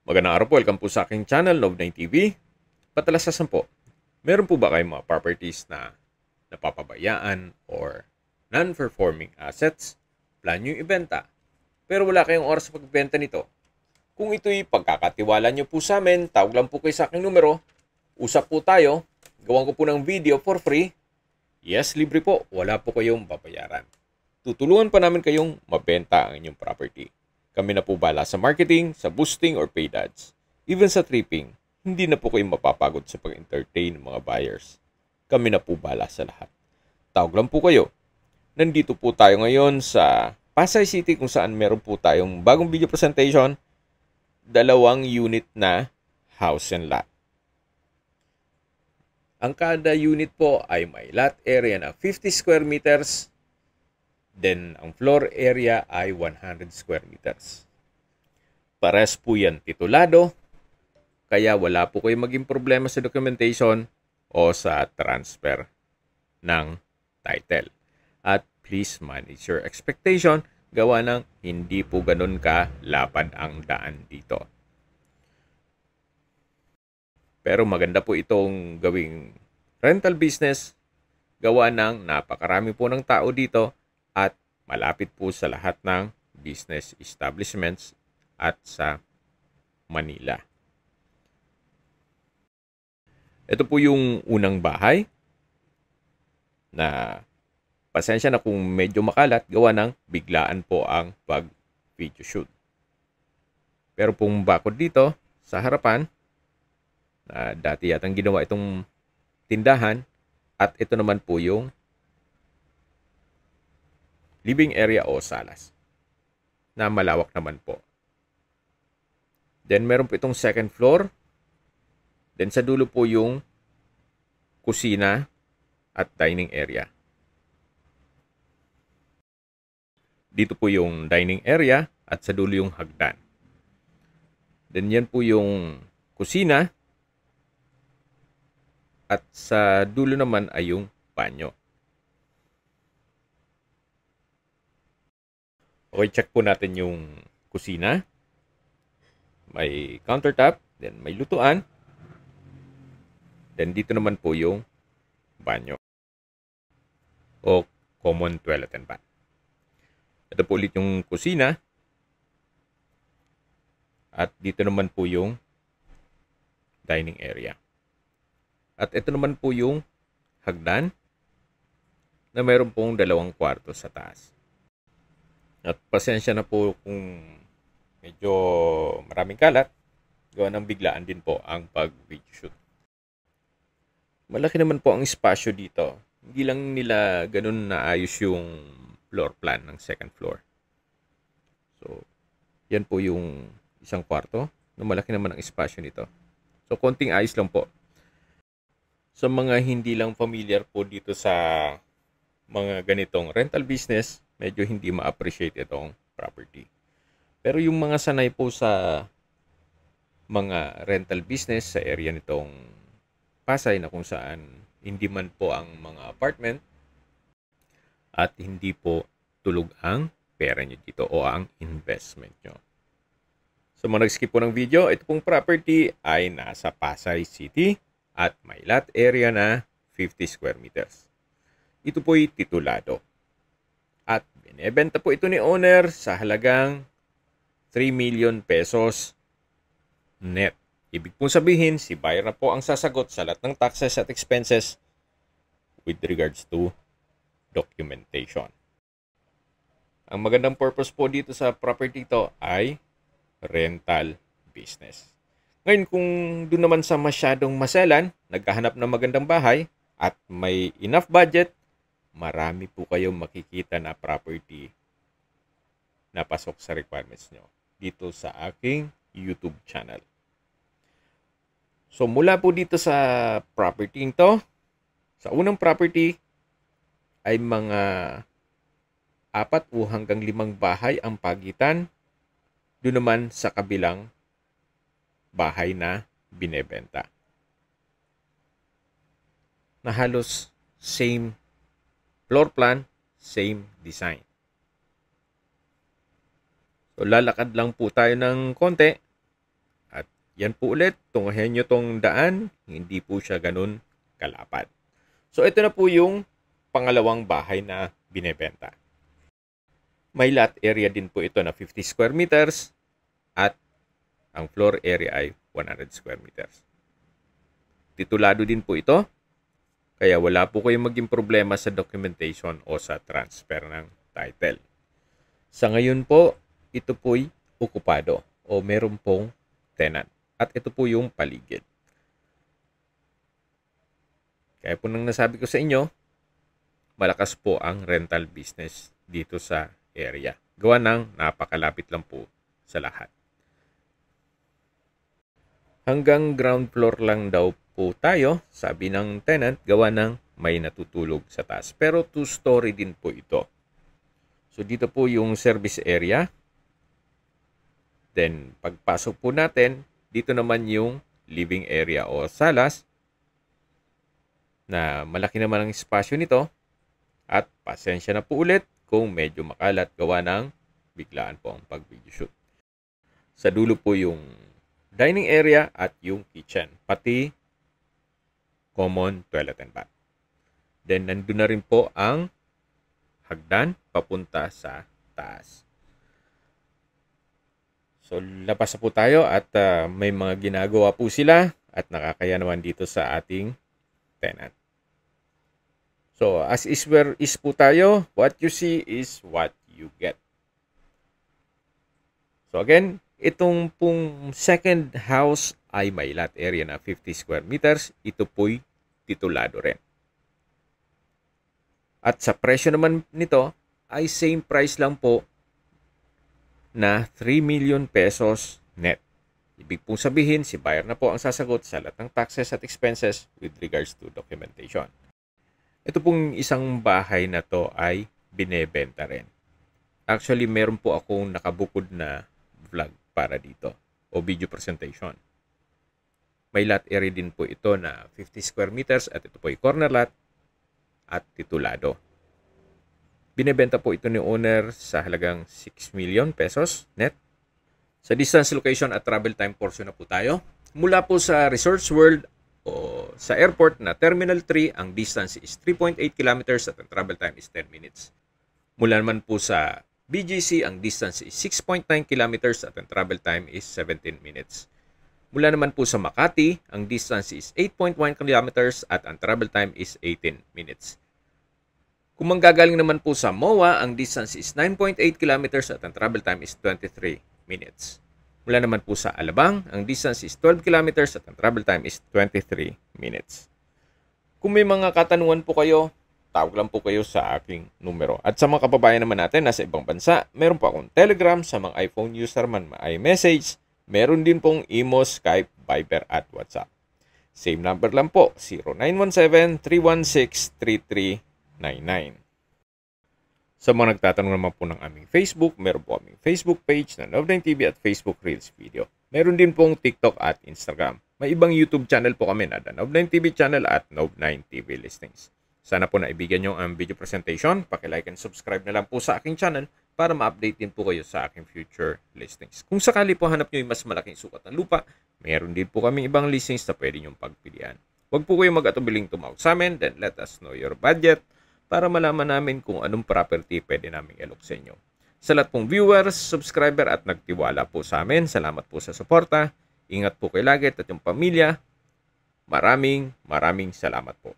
Magandang araw po, welcome po sa aking channel, Love9 TV. Patalasasan po, meron po ba kayong mga properties na napapabayaan or non-performing assets? Plan nyo yung ibenta, pero wala kayong oras sa pagbenta nito. Kung ito'y pagkakatiwala nyo po sa amin, tawag lang po kayo sa aking numero, usap po tayo, gawan ko po ng video for free. Yes, libre po, wala po kayong babayaran. Tutulungan pa namin kayong mabenta ang inyong property. Kami na po bala sa marketing, sa boosting or paid ads. Even sa tripping, hindi na po kayo mapapagod sa pag-entertain ng mga buyers. Kami na po bala sa lahat. Tawag lang po kayo. Nandito po tayo ngayon sa Pasay City kung saan meron po tayong bagong video presentation, 2 unit na house and lot. Ang kada unit po ay may lot area na 50 square meters. Then, ang floor area ay 100 square meters. Pares po yan titulado, kaya wala po kayo maging problema sa documentation o sa transfer ng title. At please manage your expectation, gawa ng hindi po ganun ka lapad ang daan dito. Pero maganda po itong gawing rental business, gawa ng napakarami po ng tao dito, at malapit po sa lahat ng business establishments at sa Manila. Ito po yung unang bahay na pasensya na kung medyo makalat, gawa ng biglaan po ang pag-video shoot. Pero pong bakod dito sa harapan, na dati yatang ginawa itong tindahan, at ito naman po yung living area o salas na malawak naman po. Then meron po itong second floor. Then sa dulo po yung kusina at dining area. Dito po yung dining area at sa dulo yung hagdan. Then yan po yung kusina at sa dulo naman ay yung banyo. Okay, check po natin yung kusina. May countertop, then may lutuan. Then dito naman po yung banyo o common toilet and bath. Ito po ulit yung kusina. At dito naman po yung dining area. At ito naman po yung hagdan na mayroon pong 2 kwarto sa taas. At pasensya na po kung medyo maraming kalat, gawa ng biglaan din po ang pag-video shoot. Malaki naman po ang espasyo dito. Hindi lang nila ganun naayos yung floor plan ng second floor. So, yan po yung isang kwarto na malaki naman ang espasyo nito. So, konting ayos lang po. Sa mga hindi lang familiar po dito sa mga ganitong rental business, medyo hindi ma-appreciate itong property. Pero yung mga sanay po sa mga rental business sa area nitong Pasay na kung saan hindi man po ang mga apartment at hindi po tulog ang pera nyo dito o ang investment nyo. Sa mga nag-skip po ng video, ito pong property ay nasa Pasay City at may lot area na 50 square meters. Ito po'y titulado. At binebenta po ito ni owner sa halagang 3 million pesos net. Ibig pong sabihin, si buyer na po ang sasagot sa lahat ng taxes at expenses with regards to documentation. Ang magandang purpose po dito sa property ito ay rental business. Ngayon, kung doon naman sa masyadong maselan, naghahanap ng magandang bahay at may enough budget, marami po kayong makikita na property na pasok sa requirements nyo dito sa aking YouTube channel. So, mula po dito sa property ito, sa unang property ay mga 4 o hanggang 5 bahay ang pagitan. Doon naman sa kabilang bahay na binebenta, na halos same floor plan, same design. So, lalakad lang po tayo ng konti at Yan po ulit, tunghayan nyo tong daan, hindi po siya ganun kalapad. So ito na po yung pangalawang bahay na binebenta. May lot area din po ito na 50 square meters at ang floor area ay 100 square meters. Titulado din po ito, kaya wala po kayong maging problema sa documentation o sa transfer ng title. Sa ngayon po, ito po'y okupado o meron pong tenant. At ito po yung paligid. Kaya po nang nasabi ko sa inyo, malakas po ang rental business dito sa area. Gawa ng napakalapit lang po sa lahat. Hanggang ground floor lang daw po tayo, sabi ng tenant, gawa ng may natutulog sa taas. Pero 2-story din po ito. So dito po yung service area. Then pagpasok po natin, dito naman yung living area o salas na malaki naman ang espasyo nito at pasensya na po ulit kung medyo makalat gawa ng biglaan po ang pag-video shoot. Sa dulo po yung dining area at yung kitchen, pati common toilet and bath. Then nandun na rin po ang hagdan papunta sa taas. So, labas na po tayo at may mga ginagawa po sila at nakakaya naman dito sa ating tenant. So, as is where is po tayo, what you see is what you get. So, again, itong pong second house ay may lot area na 50 square meters. Ito po'y titulado rin. At sa presyo naman nito ay same price lang po na 3 million pesos net. Ibig pong sabihin, si buyer na po ang sasagot sa lahat ng taxes at expenses with regards to documentation. Ito pong isang bahay na to ay binebenta rin. Actually, meron po akong nakabukod na vlog para dito o video presentation. May lot area din po ito na 50 square meters at ito po ay corner lot at titulado. Binebenta po ito ni owner sa halagang 6 million pesos net. Sa distance, location at travel time portion na po tayo. Mula po sa Resorts World o sa airport na Terminal 3, ang distance is 3.8 kilometers at ang travel time is 10 minutes. Mula naman po sa BGC, ang distance is 6.9 kilometers at ang travel time is 17 minutes. Mula naman po sa Makati, ang distance is 8.1 kilometers at ang travel time is 18 minutes. Kung manggagaling naman po sa MOA, ang distance is 9.8 kilometers at ang travel time is 23 minutes. Mula naman po sa Alabang, ang distance is 12 kilometers at ang travel time is 23 minutes. Kung may mga katanungan po kayo, tawag lang po kayo sa aking numero. At sa mga kababayan naman natin nasa ibang bansa, meron po akong Telegram. Sa mga iPhone user man iMessage, meron din pong Imo, Skype, Viber at WhatsApp. Same number lang po, 0917-316-3399. Sa mga nagtatanong naman po ng aming Facebook, meron po aming Facebook page na Nov9TV at Facebook Reels Video. Meron din pong TikTok at Instagram. May ibang YouTube channel po kami na The Nov9TV channel at Nov9TV Listings. Sana po naibigan nyo ang video presentation. Paki-like and subscribe na lang po sa aking channel para ma-update din po kayo sa aking future listings. Kung sakali po hanap nyo yung mas malaking sukat ng lupa, meron din po kaming ibang listings na pwede nyong pagpilian. Huwag po kayong mag-atubiling tumawag sa amin, then let us know your budget para malaman namin kung anong property pwede naming ilok sa inyo. Sa lahat pong viewers, subscriber at nagtiwala po sa amin, salamat po sa suporta. Ingat po kayo lagi at yung pamilya. Maraming salamat po.